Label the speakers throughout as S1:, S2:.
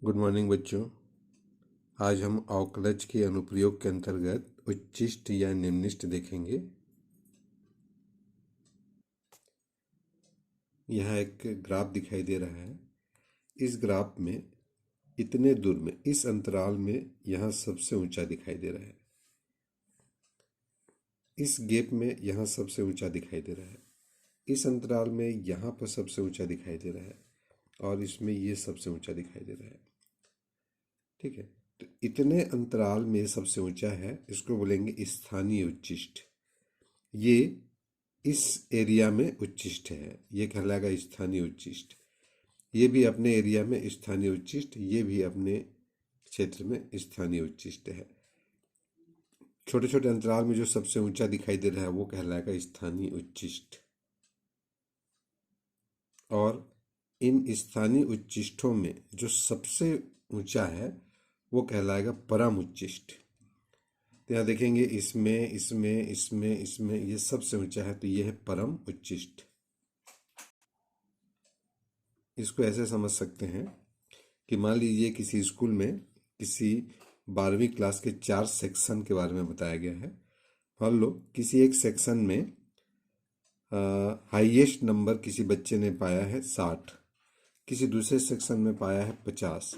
S1: Good morning बच्चों। आज हम अवकलज के अनुप्रयोग के अंतर्गत उच्चिष्ट या निम्निष्ट देखेंगे। यहाँ एक ग्राफ दिखाई दे रहा है। इस ग्राफ में इतने दूर में, इस अंतराल में यहाँ सबसे ऊंचा दिखाई दे रहा है। इस गैप में यहाँ सबसे ऊंचा दिखाई दे रहा है। इस अंतराल में यहाँ पर सबसे ऊंचा दिखाई दे रहा है और इसमें ये सबसे ऊंचा दिखाई दे रहा है। ठीक है, तो इतने अंतराल में सबसे ऊंचा है, इसको बोलेंगे स्थानीय उच्चिष्ट। ये इस एरिया में उच्चिष्ट है, ये कहलाएगा स्थानीय उच्चिष्ट। ये भी अपने एरिया में स्थानीय उच्चिष्ट, ये भी अपने क्षेत्र में स्थानीय उच्चिष्ट है। छोटे छोटे अंतराल में जो सबसे ऊंचा दिखाई दे रहा है वो कहलाएगा स्थानीय उच्चिष्ट। और इन स्थानीय उच्चिष्टों में जो सबसे ऊंचा है वो कहलाएगा परम उच्चिष्ट। तो यहाँ देखेंगे इसमें इसमें इसमें इसमें ये सबसे ऊंचा है, तो ये है परम उच्चिष्ट। इसको ऐसे समझ सकते हैं कि मान लीजिए किसी स्कूल में किसी 12वीं क्लास के 4 सेक्शन के बारे में बताया गया है। मान लो किसी एक सेक्शन में हाईएस्ट नंबर किसी बच्चे ने पाया है 60, किसी दूसरे सेक्शन में पाया है 50,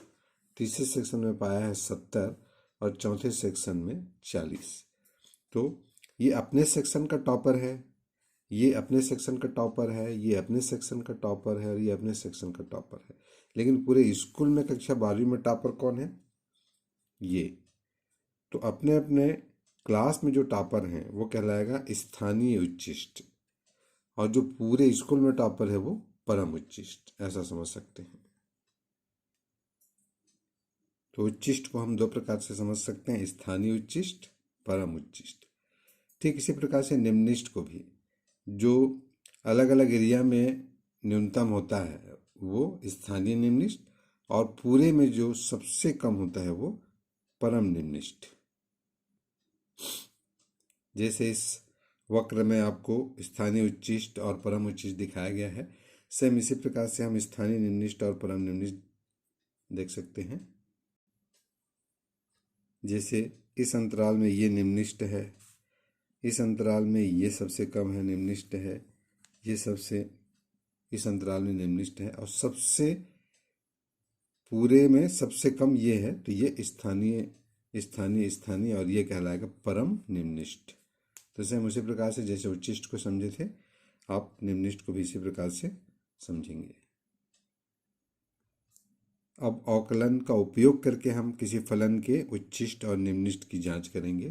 S1: तीसरे सेक्शन में पाया है 70 और चौथे सेक्शन में 40। तो ये अपने सेक्शन का टॉपर है, ये अपने सेक्शन का टॉपर है, ये अपने सेक्शन का टॉपर है और ये अपने सेक्शन का टॉपर है। लेकिन पूरे स्कूल में कक्षा 12वीं में टॉपर कौन है? ये। तो अपने अपने क्लास में जो टॉपर हैं वो कहलाएगा स्थानीय उच्चिष्ट, और जो पूरे स्कूल में टॉपर है वो परम उच्चिष्ट। ऐसा समझ सकते हैं। तो उच्चिष्ट को हम दो प्रकार से समझ सकते हैं, स्थानीय उच्चिष्ट, परम उच्चिष्ट। ठीक इसी प्रकार से निम्निष्ट को भी, जो अलग अलग एरिया में न्यूनतम होता है वो स्थानीय निम्निष्ट, और पूरे में जो सबसे कम होता है वो परम निम्निष्ट। जैसे इस वक्र में आपको स्थानीय उच्चिष्ट और परम उच्चिष्ट दिखाया गया है, सेम इसी प्रकार से हम स्थानीय निम्निष्ट और परम निम्निष्ट देख सकते हैं। जैसे इस अंतराल में ये निम्निष्ट है, इस अंतराल में ये सबसे कम है, निम्निष्ट है, ये सबसे इस अंतराल में निम्निष्ट है, और सबसे पूरे में सबसे कम ये है, तो ये स्थानीय स्थानीय स्थानीय और ये कहलाएगा परम निम्निष्ट। तो सेम उसी प्रकार से जैसे उच्चिष्ट को समझे थे, आप निम्निष्ट को भी इसी प्रकार से समझेंगे। अब अवकलन का उपयोग करके हम किसी फलन के उच्चिष्ट और निम्निष्ट की जांच करेंगे।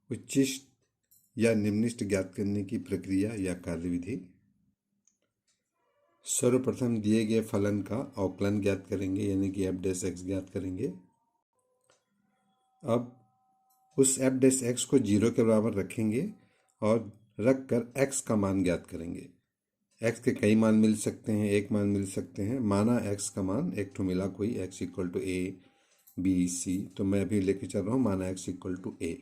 S1: उच्चिष्ट या निम्निष्ट ज्ञात करने की प्रक्रिया या कार्यविधि। सर्वप्रथम दिए गए फलन का अवकलन ज्ञात करेंगे, यानी कि f डैश x ज्ञात करेंगे। अब उस f डैश x को 0 के बराबर रखेंगे और रख कर x का मान ज्ञात करेंगे। x के कई मान मिल सकते हैं, एक मान मिल सकते हैं। माना x का मान एक ठो मिला कोई, x equal to a b c, तो मैं अभी लेके चल रहा हूँ माना x इक्वल टू a।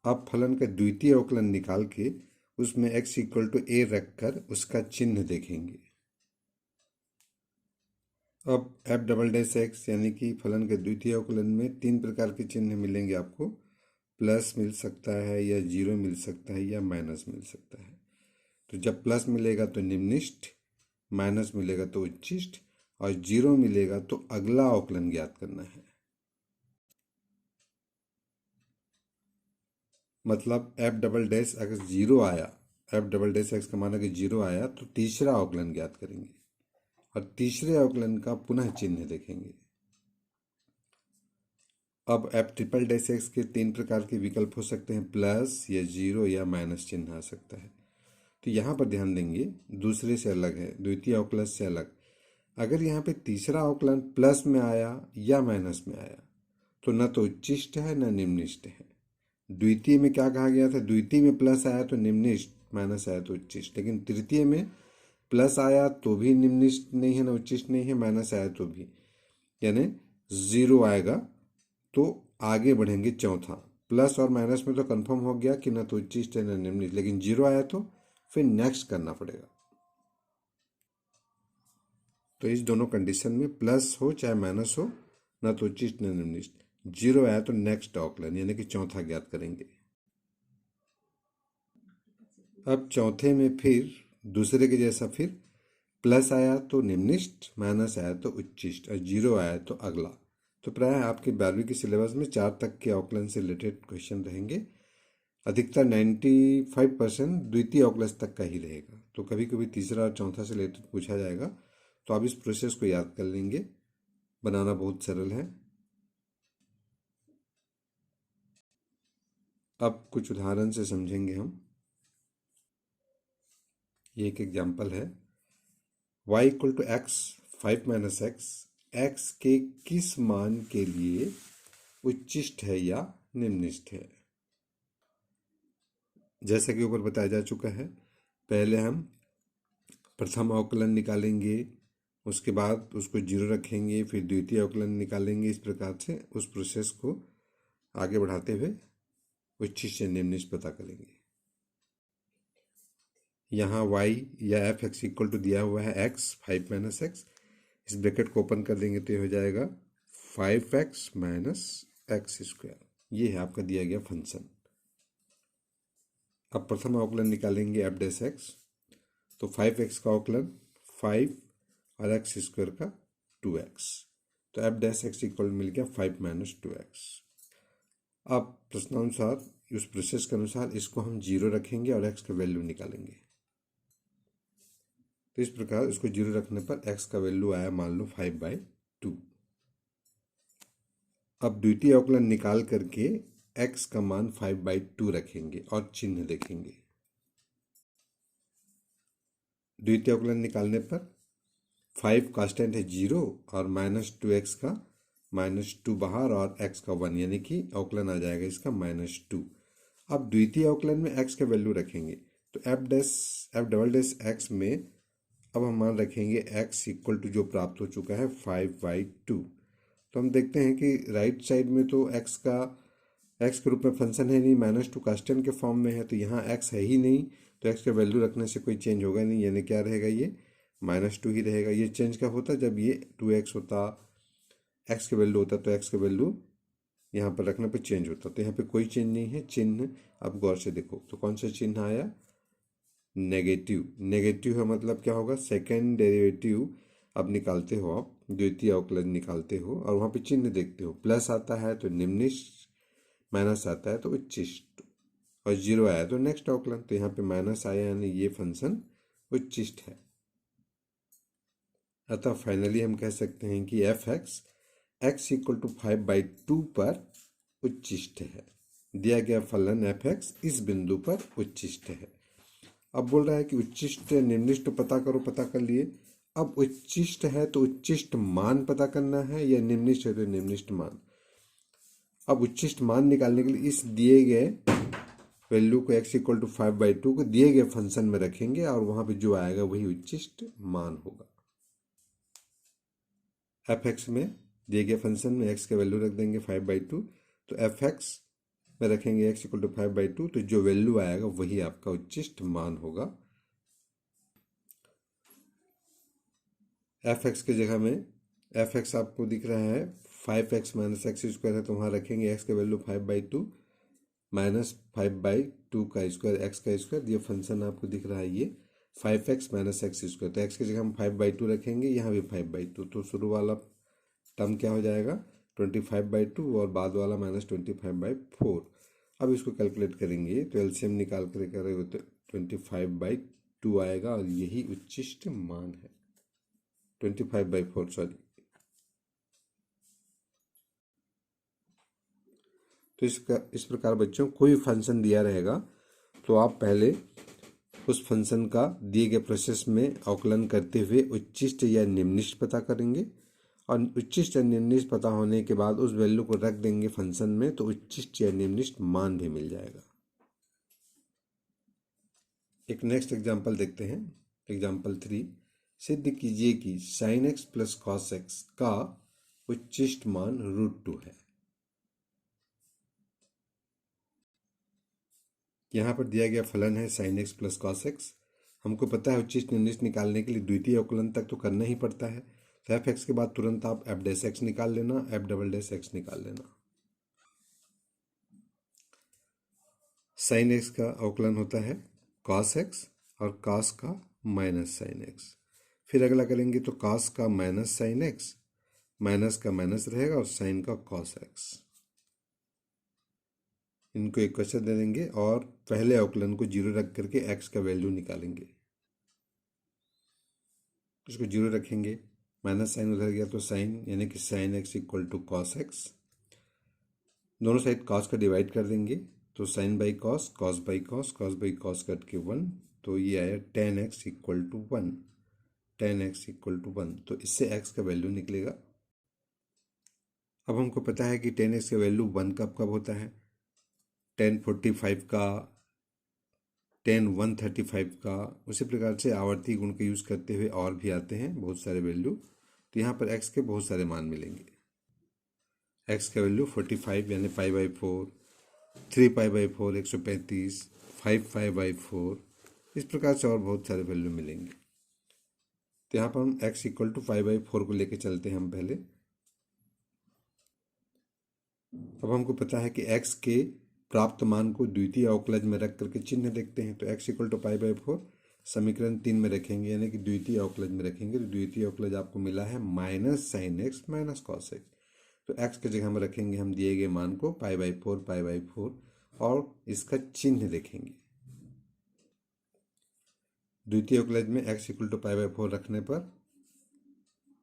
S1: अब फलन का द्वितीय अवकलन निकाल के उसमें x इक्वल टू a रख कर उसका चिन्ह देखेंगे। अब f डबल डैश x यानी कि फलन के द्वितीय अवकलन में 3 प्रकार के चिन्ह मिलेंगे आपको। प्लस मिल सकता है, या 0 मिल सकता है, या माइनस मिल सकता है। तो जब प्लस मिलेगा तो निम्निष्ट, माइनस मिलेगा तो उच्चिष्ट, और 0 मिलेगा तो अगला अवकलन ज्ञात करना है। मतलब f डबल डैश अगर 0 आया, f डबल डैश x का मान अगर 0 आया तो तीसरा अवकलन ज्ञात करेंगे और तीसरे अवकलन का पुनः चिन्ह देखेंगे। अब f ट्रिपल डैश x के 3 प्रकार के विकल्प हो सकते हैं, प्लस या 0 या माइनस चिन्ह आ सकता है। तो यहाँ पर ध्यान देंगे, दूसरे से अलग है, द्वितीय अवकलन से अलग। अगर यहाँ पे तीसरा अवकलन प्लस में आया या माइनस में आया तो न तो उच्चिष्ट है न निम्निष्ट है। द्वितीय में क्या कहा गया था? द्वितीय में प्लस आया तो निम्निष्ट, माइनस आया तो उच्चिष्ट। लेकिन तृतीय में प्लस आया तो भी निम्निष्ट नहीं है, न उच्चिष्ट नहीं है, माइनस आया तो भी, यानी 0 आएगा तो आगे बढ़ेंगे चौथा। प्लस और माइनस में तो कंफर्म हो गया कि न तो उच्चिष्ट है न निम्निष्ट, लेकिन 0 आया तो फिर नेक्स्ट करना पड़ेगा। तो इस दोनों कंडीशन में प्लस हो चाहे माइनस हो, ना तो उच्चिष्ट न निम्निष्ट। जीरो आया तो नेक्स्ट ऑकलन यानी कि चौथा ज्ञात करेंगे। अब चौथे में फिर दूसरे के जैसा फिर प्लस आया तो निम्निष्ट, माइनस आया तो उच्चिष्ट और जीरो आया तो अगला। तो प्राय आपके 12वीं के सिलेबस में 4 तक के ऑकलन से रिलेटेड क्वेश्चन रहेंगे। अधिकतर 95% द्वितीय ऑकलस तक का ही रहेगा। तो कभी कभी तीसरा और चौथा से रिलेटेड पूछा जाएगा, तो आप इस प्रोसेस को याद कर लेंगे। बनाना बहुत सरल है। अब कुछ उदाहरण से समझेंगे हम। ये एक एग्जाम्पल है। y equal to X 5 minus X, X के किस मान के लिए उच्चिष्ट है या निम्निष्ट है। जैसा कि ऊपर बताया जा चुका है, पहले हम प्रथम अवकलन निकालेंगे, उसके बाद उसको जीरो रखेंगे, फिर द्वितीय अवकलन निकालेंगे। इस प्रकार से उस प्रोसेस को आगे बढ़ाते हुए उच्चिष्ट या निम्निष्ट पता करेंगे। यहाँ y या एफ एक्स इक्वल टू दिया हुआ है x 5 माइनस एक्स। इस ब्रैकेट को ओपन कर देंगे तो ये हो जाएगा 5x माइनस एक्स स्क्वायर। ये है आपका दिया गया फंक्शन। अब प्रथम अवकलन निकालेंगे एफ डैश एक्स। तो 5x का अवकलन 5 और एक्स स्क्वायर का 2x, तो एफ डैश एक्स इक्वल मिल गया 5 माइनस 2x। अब प्रश्नानुसार उस प्रोसेस के अनुसार इसको हम जीरो रखेंगे और x का वैल्यू निकालेंगे। तो इस प्रकार इसको जीरो रखने पर x का वैल्यू आया मान लो 5/2। अब द्वितीय अवकलन निकाल करके x का मान 5/2 रखेंगे और चिन्ह देखेंगे। द्वितीय अवकलन निकालने पर 5 कांस्टेंट है 0 और -2x का -2 बाहर और x का 1, यानी कि अवकलन आ जाएगा इसका -2। अब द्वितीय अवकलन में x का वैल्यू रखेंगे, तो एफ डबल डैश एक्स में अब हम मान रखेंगे x इक्वल टू जो प्राप्त हो चुका है 5/2। तो हम देखते हैं कि राइट साइड में तो x के रूप में फंक्शन है नहीं, -2 कांस्टेंट के फॉर्म में है, तो यहाँ x है ही नहीं, तो x का वैल्यू रखने से कोई चेंज होगा नहीं, यानी क्या रहेगा, ये -2 ही रहेगा। ये चेंज कब होता, जब ये 2x होता, x का वैल्यू होता, तो x का वैल्यू यहाँ पर रखने पर चेंज होता। तो यहाँ पे कोई चेंज नहीं है। चिन्ह अब गौर से देखो, तो कौन सा चिन्ह आया, नेगेटिव। नेगेटिव है मतलब क्या होगा, सेकेंड डेरिवेटिव अब निकालते हो आप, द्वितीय अवकलन निकालते हो और वहाँ पे चिन्ह देखते हो, प्लस आता है तो निम्निष्ट, माइनस आता है तो उच्चिष्ट और जीरो आया तो नेक्स्ट अवकलन। तो यहाँ पे माइनस आया यानी ये फंक्शन उच्चिष्ट है। अतः फाइनली हम कह सकते हैं कि एफ एक्स इक्वल टू 5/2 पर उच्चिष्ट है। दिया गया फलन एफ एक्स इस बिंदु पर उच्चिष्ट है। अब बोल रहा है कि उच्चिष्ट निम्निष्ट पता करो, पता कर लिए। अब उच्चिष्ट है तो उच्चिष्ट मान पता करना है, या निम्निष्ट है तो निम्निष्ट मान। अब उच्चिष्ट मान निकालने के लिए इस दिए गए वैल्यू को x इक्वल टू 5/2 को दिए गए फंक्शन में रखेंगे और वहां पे जो आएगा वही उच्चिष्ट मान होगा। एफ एक्स में दिए गए फंक्शन में x का वैल्यू रख देंगे 5/2, तो एफ एक्स में रखेंगे x इक्वल टू 5/2, तो जो वैल्यू आएगा वही आपका उच्चिष्ट मान होगा। एफ एक्स की जगह में एफ एक्स आपको दिख रहा है 5x माइनस एक्स स्क्वायर है, तो वहाँ रखेंगे x का वैल्यू 5/2 माइनस 5/2 का स्क्वायर, एक्स का स्क्वायर। ये फंक्शन आपको दिख रहा है ये 5x माइनस एक्स स्क्वायर, तो x की जगह हम 5/2 रखेंगे, यहाँ भी 5/2, तो शुरू वाला टर्म क्या हो जाएगा 25/2 और बाद वाला -25/4। अब इसको कैलकुलेट करेंगे तो एलसीएम निकाल कर करेंगे तो 25/2 आएगा और यही उच्चिष्ट मान है, 25/4 सॉरी। तो इस प्रकार बच्चों कोई फंक्शन दिया रहेगा तो आप पहले उस फंक्शन का दिए गए प्रोसेस में अवकलन करते हुए उच्चिष्ट या निम्निष्ट पता करेंगे और उच्चिष्ट या निम्निष्ट पता होने के बाद उस वैल्यू को रख देंगे फंक्शन में, तो उच्चिष्ट या निम्निष्ट मान भी मिल जाएगा। एक नेक्स्ट एग्जांपल देखते हैं। एग्जांपल 3, सिद्ध कीजिए कि sin x plus cos x का उच्चिष्ट मान √2 है। यहाँ पर दिया गया फलन है sin x plus cos x। हमको पता है उच्चिष्ट निम्निष्ट निकालने के लिए द्वितीय अवकलन तक तो करना ही पड़ता है। तो एफ एक्स के बाद तुरंत आप एफ डैश एक्स निकाल लेना, एफ डबल डैश एक्स निकाल लेना। साइन एक्स का अवकलन होता है कॉस एक्स और कॉस का माइनस साइन एक्स। फिर अगला करेंगे तो कॉस का माइनस साइन एक्स, माइनस का माइनस रहेगा और साइन का कॉस एक्स। इनको एक क्वेश्चन दे देंगे और पहले अवकलन को जीरो रख करके एक्स का वैल्यू निकालेंगे। इसको जीरो रखेंगे, माइनस साइन उधर गया तो साइन, यानी कि sine X equal to cos X. दोनों साइड कॉस का डिवाइड कर देंगे तो sine by cos, cos by cos, cos by cos cut के 1, तो ये आया tan X equal to 1, tan X equal to 1। तो इससे एक्स का वैल्यू निकलेगा। अब हमको पता है कि टेन एक्स का वैल्यू 1 कब कब होता है, 1045 का, 10135 का। उसी प्रकार से आवर्ती गुण का यूज़ करते हुए और भी आते हैं बहुत सारे वैल्यू। तो यहाँ पर x के बहुत सारे मान मिलेंगे। x का वैल्यू 45 यानी पाई by 4, 3 pi by 4 135, 5 pi by 4, इस प्रकार से और बहुत सारे वैल्यू मिलेंगे। तो यहाँ पर हम x इक्वल टू 5 बाई 4 को लेके चलते हैं हम पहले। अब हमको पता है कि x के प्राप्त मान को द्वितीय अवकलज में रख करके चिन्ह देखते हैं। तो x equal to pi by 4 समीकरण 3 में रखेंगे, यानी कि द्वितीय अवकलज में रखेंगे। तो द्वितीय अवकलज आपको मिला है minus sine x minus cos x. तो x के जगह में रखेंगे हम दिए गए मान को पाई बाई 4 और इसका चिन्ह देखेंगे। द्वितीय अवकलज में x equal to pi by 4 रखने पर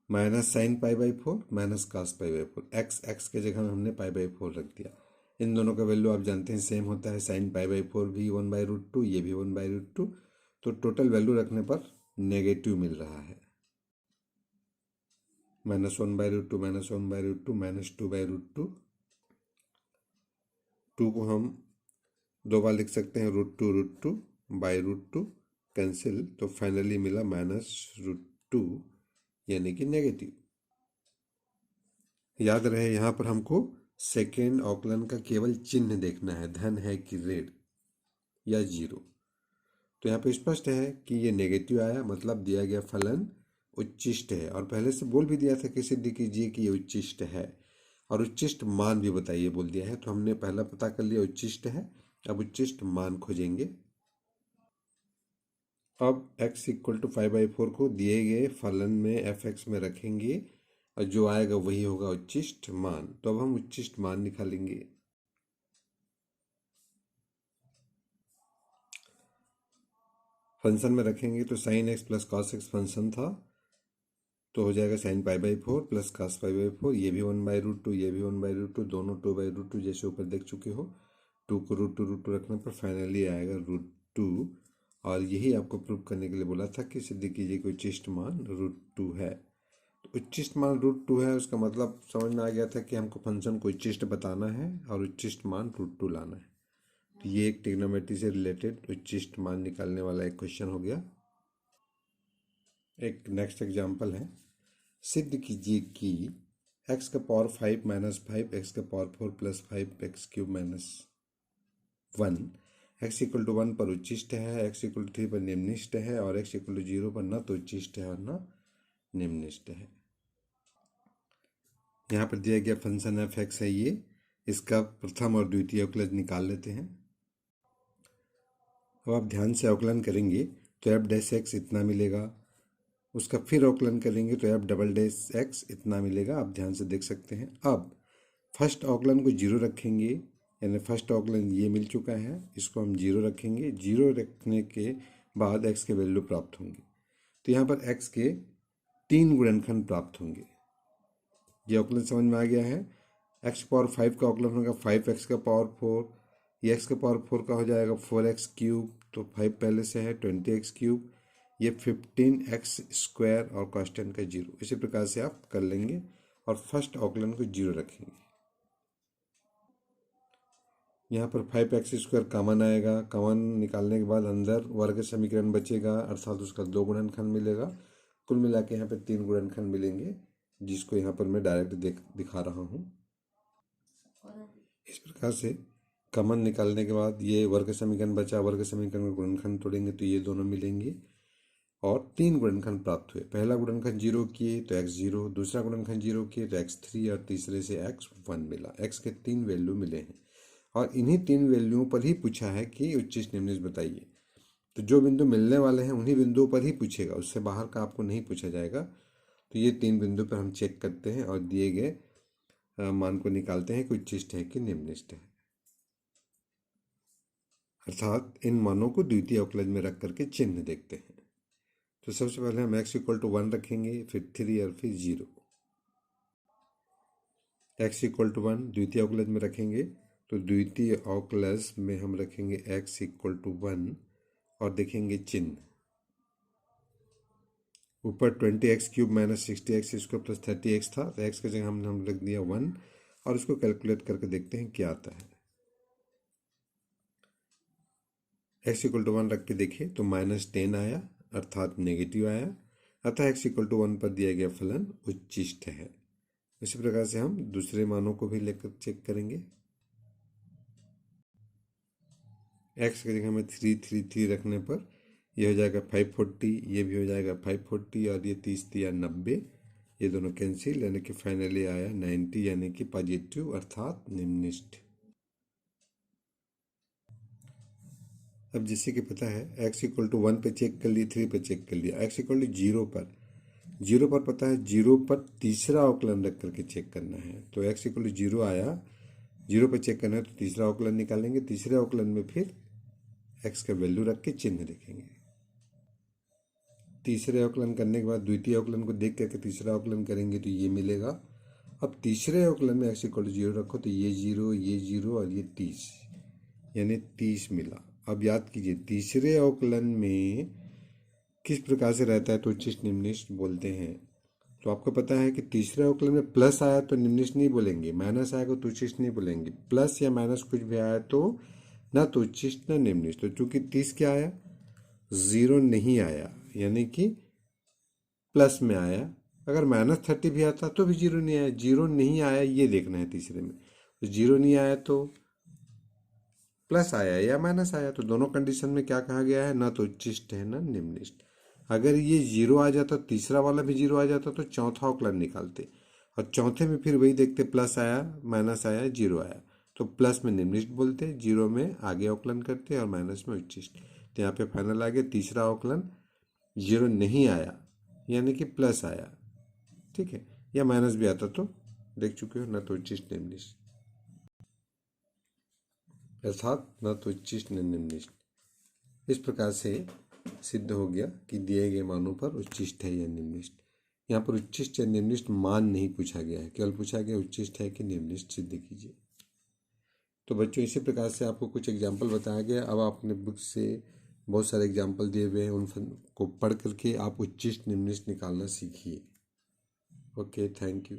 S1: minus sine pi by 4 minus cos pi by 4, x के जगह में हमने पाई बाई 4 रख दिया। इन दोनों का वैल्यू आप जानते हैं सेम होता है, साइन पाई बाई 4 भी 1/√2, ये भी 1/√2। तो टोटल वैल्यू रखने पर नेगेटिव मिल रहा है, -1/√2 -1/√2 -2/√2। 2 को हम 2 बार लिख सकते हैं, √2 √2 कैंसिल, तो फाइनली मिला -√2 यानी कि नेगेटिव। याद रहे यहाँ पर हमको सेकेंड अवकलन का केवल चिन्ह देखना है, धन है कि ऋण या जीरो। तो यहाँ पे स्पष्ट है कि ये नेगेटिव आया, मतलब दिया गया फलन उच्चिष्ट है। और पहले से बोल भी दिया था कि सिद्ध कीजिए कि ये उच्चिष्ट है, और उच्चिष्ट मान भी बताइए बोल दिया है। तो हमने पहला पता कर लिया उच्चिष्ट है, अब उच्चिष्ट मान खोजेंगे। अब x इक्वल टू 5/4 को दिए गए फलन में एफ एक्स में रखेंगे और जो आएगा वही होगा उच्चिष्ट मान। तो अब हम उच्चिष्ट मान निकालेंगे। फंक्शन में रखेंगे तो sine x plus cos x function था, तो हो जाएगा sign pi by 4 plus cos pi by 4, ये भी 1/√2, ये भी 1/√2, दोनों 2/√2 जैसे ऊपर देख चुके हो। 2 को √2 रखने पर फाइनली आएगा √2। और यही आपको प्रूव करने के लिए बोला था कि सिद्ध कीजिए कि उच्चिष्ट मान √2 है। तो उच्चिष्ट मान √2 है, उसका मतलब समझ में आ गया था कि हमको फंक्शन को उच्चिष्ट बताना है और उच्चिष्ट मान √2 लाना है। तो ये एक ट्रिग्नोमेट्री से रिलेटेड उच्चिष्ट मान निकालने वाला एक क्वेश्चन हो गया। एक नेक्स्ट एग्जाम्पल है, सिद्ध कीजिए कि x का पावर 5 - 5 x का power 4 + 5 x³ - 1 x equal to 1 पर उच्चिष्ट है, x इक्वल टू 3 पर निम्निष्ट है और x इक्वल टू 0 पर न तो उच्चिष्ट है और न निम्निष्ट है। यहाँ पर दिया गया फंक्शन एफ एक्स है, ये इसका प्रथम और द्वितीय अवकलज निकाल लेते हैं। अब आप ध्यान से अवकलन करेंगे तो एफ डैश एक्स इतना मिलेगा, उसका फिर अवकलन करेंगे तो एफ डबल डैश एक्स इतना मिलेगा। आप ध्यान से देख सकते हैं। अब फर्स्ट अवकलन को जीरो रखेंगे, यानी फर्स्ट अवकलन ये मिल चुका है, इसको हम जीरो रखेंगे। जीरो रखने के बाद x के वैल्यू प्राप्त होंगे। तो यहाँ पर x के 3 गुणनखंड प्राप्त होंगे। ये अवकलन समझ में आ गया है। x पावर 5 का अवकलन होगा 5x का पावर 4, ये x का पावर 4 का हो जाएगा 4x³, तो 5 पहले से है 20x³, ये 15x² और कांस्टेंट का 0। इसी प्रकार से आप कर लेंगे और फर्स्ट अवकलन को 0 रखेंगे। यहाँ पर 5x² कॉमन आएगा, कॉमन निकालने के बाद अंदर वर्ग समीकरण बचेगा, अर्थात उसका 2 गुणनखंड मिलेगा। कुल मिला के यहाँ पे 3 गुणनखंड मिलेंगे, जिसको यहाँ पर मैं डायरेक्ट दिखा रहा हूँ। इस प्रकार से कॉमन निकालने के बाद ये वर्ग समीकरण बचा, वर्ग समीकरण का गुणनखंड तोड़ेंगे तो ये दोनों मिलेंगे और 3 गुणनखंड प्राप्त हुए। पहला गुणनखंड 0 किए तो x0, दूसरा गुणनखंड 0 किए तो x3 और तीसरे से x1 मिला। x के 3 वैल्यू मिले हैं और इन्हीं 3 वैल्यूओं पर ही पूछा है कि उच्चिष्ट निम्निष्ट बताइए। तो जो बिंदु मिलने वाले हैं उन्हीं बिंदुओं पर ही पूछेगा, उससे बाहर का आपको नहीं पूछा जाएगा। तो ये 3 बिंदु पर हम चेक करते हैं और दिए गए मान को निकालते हैं कि उच्चिष्ट है कि निम्निष्ट है। अर्थात इन मानों को द्वितीय अवकलज में रख करके चिन्ह देखते हैं। तो सबसे पहले हम x इक्वल टू 1 रखेंगे, फिर 3 और फिर 0। x इक्वल टू 1 द्वितीय अवकलज में रखेंगे तो द्वितीय अवकलज में हम रखेंगे x इक्वल टू 1 और देखेंगे चिन्ह। ऊपर 20x³ minus 60x² plus 30x था, तो x की जगह हम रख दिया 1 और उसको कैलकुलेट करके देखते हैं क्या आता है। x इक्वल टू 1 रख के देखें तो -10 आया, अर्थात नेगेटिव आया, अतः x इक्वल टू 1 पर दिया गया फलन उच्चिष्ट है। इसी प्रकार से हम दूसरे मानों को भी लेकर चेक करेंगे। x की जगह में 3 रखने पर यह हो जाएगा 540, ये भी हो जाएगा 540 और ये 30 या 90, ये दोनों कैंसिल, यानी कि फाइनली आया 90, यानी कि पॉजिटिव अर्थात निम्निष्ठ। अब जैसे कि पता है x इक्वल टू 1 पे चेक कर लिए, 3 पे चेक कर लिया, x इक्वल टू 0 पर पता है 0 पर तीसरा अवकलन रख करके चेक करना है। तो x इक्वल टू 0 आया, 0 पर चेक करना है तो तीसरा अवकलन निकालेंगे, तीसरे अवकलन में फिर x का वैल्यू रख के चिन्ह देखेंगे। तीसरे अवकलन करने के बाद द्वितीय अवकलन को देख करके तीसरा अवकलन करेंगे तो ये मिलेगा। अब तीसरे अवकलन में x इक्वल टू 0 रखो तो ये 0 और ये 30, यानी 30 मिला। अब याद कीजिए तीसरे अवकलन में किस प्रकार से रहता है तो उच्चिष्ट निम्निष्ट बोलते हैं। तो आपको पता है कि तीसरे अवकलन में प्लस आया तो निम्निष्ट नहीं बोलेंगे, माइनस आएगा तो उच्चिष्ट नहीं बोलेंगे, प्लस या माइनस कुछ भी आया तो ना तो उच्चिष्ट ना निम्निष्ट। तो चूंकि 30 क्या आया, 0 नहीं आया, यानी कि प्लस में आया। अगर -30 भी आता तो भी 0 नहीं आया, 0 नहीं आया ये देखना है तीसरे में। तो 0 नहीं आया तो प्लस आया या माइनस आया, तो दोनों कंडीशन में क्या कहा गया है, ना तो उच्चिष्ट है ना निम्निष्ट। अगर ये 0 आ जाता, तीसरा वाला भी 0 आ जाता तो चौथा अवकलन निकालते, और चौथे में फिर वही देखते प्लस आया माइनस आया 0 आया, तो प्लस में निम्निष्ट बोलते, 0 में आगे अवकलन करते और माइनस में उच्चिष्ट। तो यहाँ पे फाइनल आ गया तीसरा अवकलन 0 नहीं आया यानी कि प्लस आया, ठीक है, या माइनस भी आता तो देख चुके हो, ना तो उच्चिष्ट निम्निष्ट, अर्थात न तो उच्चिष्ट न निम्निष्ट। इस प्रकार से सिद्ध हो गया कि दिए गए मानों पर उच्चिष्ट है या निम्निष्ट। यहाँ पर उच्चिष्ट या निम्निष्ट मान नहीं पूछा गया है, केवल पूछा गया उच्चिष्ट है कि निम्निष्ट सिद्ध कीजिए। तो बच्चों इसी प्रकार से आपको कुछ एग्जाम्पल बताया गया। अब आपने बुक से बहुत सारे एग्जाम्पल दिए हुए हैं, उन को पढ़ करके आप उच्चिष्ट निम्निष्ट निकालना सीखिए। Okay, thank you.